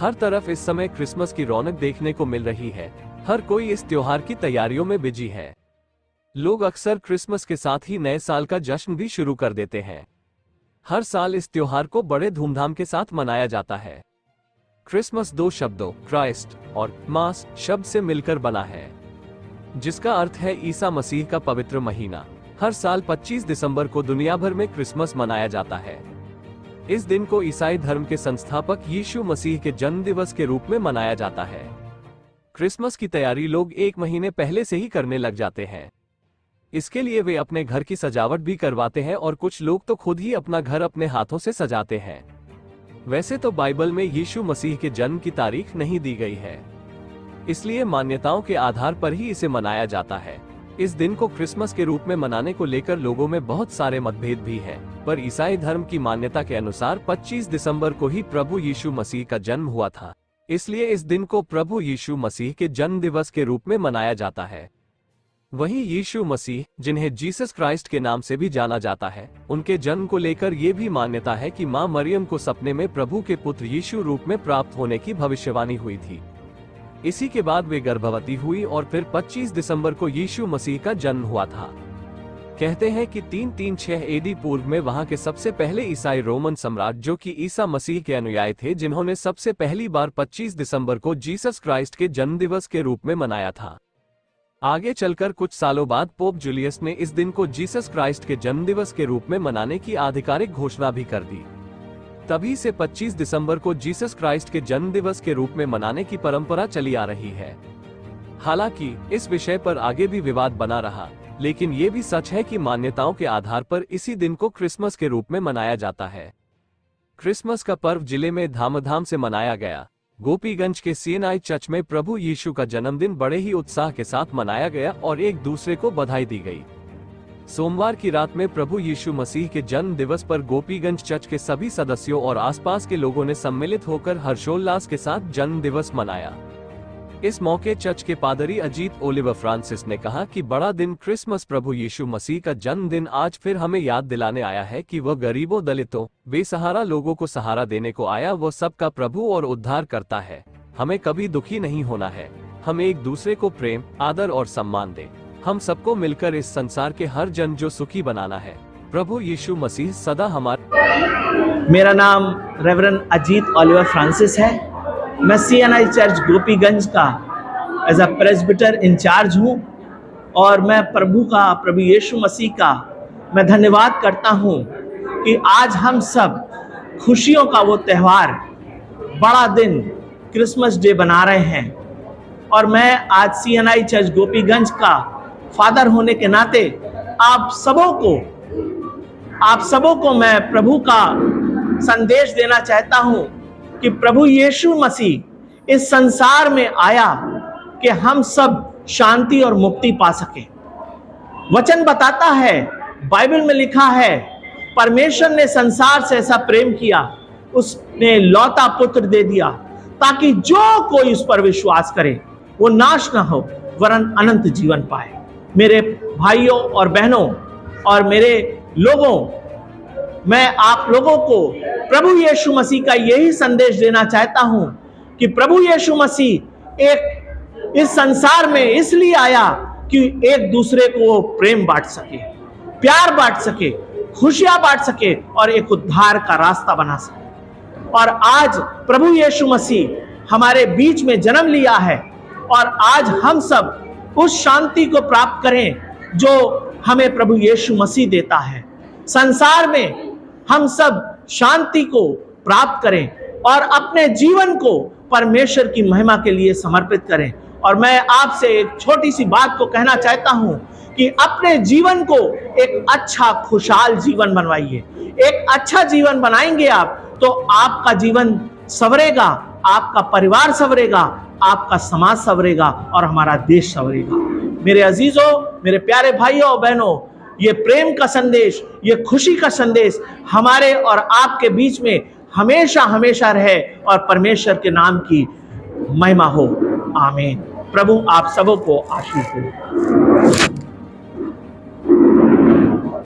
हर तरफ इस समय क्रिसमस की रौनक देखने को मिल रही है। हर कोई इस त्योहार की तैयारियों में बिजी है। लोग अक्सर क्रिसमस के साथ ही नए साल का जश्न भी शुरू कर देते हैं। हर साल इस त्योहार को बड़े धूमधाम के साथ मनाया जाता है। क्रिसमस दो शब्दों क्राइस्ट और मास शब्द से मिलकर बना है, जिसका अर्थ है ईसा मसीह का पवित्र महीना। हर साल 25 दिसंबर को दुनिया भर में क्रिसमस मनाया जाता है। इस दिन को ईसाई धर्म के संस्थापक यीशु मसीह के जन्म दिवस के रूप में मनाया जाता है। क्रिसमस की तैयारी लोग 1 महीने पहले से ही करने लग जाते हैं। इसके लिए वे अपने घर की सजावट भी करवाते हैं और कुछ लोग तो खुद ही अपना घर अपने हाथों से सजाते हैं। वैसे तो बाइबल में यीशु मसीह के जन्म की तारीख नहीं दी गई है, इसलिए मान्यताओं के आधार पर ही इसे मनाया जाता है। इस दिन को क्रिसमस के रूप में मनाने को लेकर लोगों में बहुत सारे मतभेद भी हैं, पर ईसाई धर्म की मान्यता के अनुसार 25 दिसंबर को ही प्रभु यीशु मसीह का जन्म हुआ था, इसलिए इस दिन को प्रभु यीशु मसीह के जन्म दिवस के रूप में मनाया जाता है। वहीं यीशु मसीह, जिन्हें जीसस क्राइस्ट के नाम से भी जाना जाता है, उनके जन्म को लेकर ये भी मान्यता है कि मां मरियम को सपने में प्रभु के पुत्र यीशु रूप में प्राप्त होने की भविष्यवाणी हुई थी। इसी के बाद वे गर्भवती हुई और फिर 25 दिसंबर को यीशु मसीह का जन्म हुआ था। कहते हैं कि 336 एडी पूर्व में वहां के सबसे पहले ईसाई रोमन सम्राट, जो कि ईसा मसीह के अनुयायी थे, जिन्होंने सबसे पहली बार 25 दिसंबर को जीसस क्राइस्ट के जन्म दिवस के रूप में मनाया था। आगे चलकर कुछ सालों बाद पोप जूलियस ने इस दिन को जीसस क्राइस्ट के जन्म दिवस के रूप में मनाने की आधिकारिक घोषणा भी कर दी। तभी से 25 दिसंबर को जीसस क्राइस्ट के जन्म दिवस के रूप में मनाने की परंपरा चली आ रही है। हालांकि इस विषय पर आगे भी विवाद बना रहा, लेकिन ये भी सच है कि मान्यताओं के आधार पर इसी दिन को क्रिसमस के रूप में मनाया जाता है। क्रिसमस का पर्व जिले में धामधाम से मनाया गया। गोपीगंज के सीएनआई चर्च में प्रभु यीशु का जन्मदिन बड़े ही उत्साह के साथ मनाया गया और एक दूसरे को बधाई दी गई। सोमवार की रात में प्रभु यीशु मसीह के जन्म दिवस पर गोपीगंज चर्च के सभी सदस्यों और आसपास के लोगों ने सम्मिलित होकर हर्षोल्लास के साथ जन्म दिवस मनाया। इस मौके चर्च के पादरी अजीत ओलिवर फ्रांसिस ने कहा कि बड़ा दिन क्रिसमस प्रभु यीशु मसीह का जन्मदिन आज फिर हमें याद दिलाने आया है कि वह गरीबों, दलितों, बेसहारा लोगों को सहारा देने को आया। वह सबका प्रभु और उद्धार करता है। हमें कभी दुखी नहीं होना है। हम एक दूसरे को प्रेम, आदर और सम्मान दें। हम सबको मिलकर इस संसार के हर जन जो सुखी बनाना है। प्रभु यीशु मसीह सदा हमारे। मेरा नाम रेवरेंड अजीत ओलिवर फ्रांसिस है। मैं सीएनआई चर्च गोपीगंज का एज अ प्रेस्बिटर इंचार्ज हूँ और मैं प्रभु यीशु मसीह का मैं धन्यवाद करता हूँ कि आज हम सब खुशियों का वो त्यौहार, बड़ा दिन क्रिसमस डे बना रहे हैं। और मैं आज सीएनआई चर्च गोपीगंज का फादर होने के नाते आप सबों को मैं प्रभु का संदेश देना चाहता हूँ कि प्रभु यीशु मसीह इस संसार में आया कि हम सब शांति और मुक्ति पा सके। वचन बताता है, बाइबल में लिखा है, परमेश्वर ने संसार से ऐसा प्रेम किया, उसने लौता पुत्र दे दिया ताकि जो कोई उस पर विश्वास करे वो नाश ना हो वरन अनंत जीवन पाए। मेरे भाइयों और बहनों और मेरे लोगों, मैं आप लोगों को प्रभु यीशु मसीह का यही संदेश देना चाहता हूं कि प्रभु यीशु मसीह एक इस संसार में इसलिए आया कि एक दूसरे को वो प्रेम बांट सके, प्यार बांट सके, खुशियां बांट सके और एक उद्धार का रास्ता बना सके। और आज प्रभु यीशु मसीह हमारे बीच में जन्म लिया है और आज हम सब उस शांति को प्राप्त करें जो हमें प्रभु यीशु मसीह देता है। संसार में हम सब शांति को प्राप्त करें और अपने जीवन को परमेश्वर की महिमा के लिए समर्पित करें। और मैं आपसे एक छोटी सी बात को कहना चाहता हूं कि अपने जीवन को एक अच्छा खुशहाल जीवन बनवाइए। एक अच्छा जीवन बनाएंगे आप तो आपका जीवन संवरेगा, आपका परिवार संवरेगा, आपका समाज संवरेगा और हमारा देश संवरेगा। मेरे अजीजों, मेरे प्यारे भाइयों और बहनों, ये प्रेम का संदेश, ये खुशी का संदेश हमारे और आपके बीच में हमेशा हमेशा रहे और परमेश्वर के नाम की महिमा हो। आमीन। प्रभु आप सबों को आशीष दे।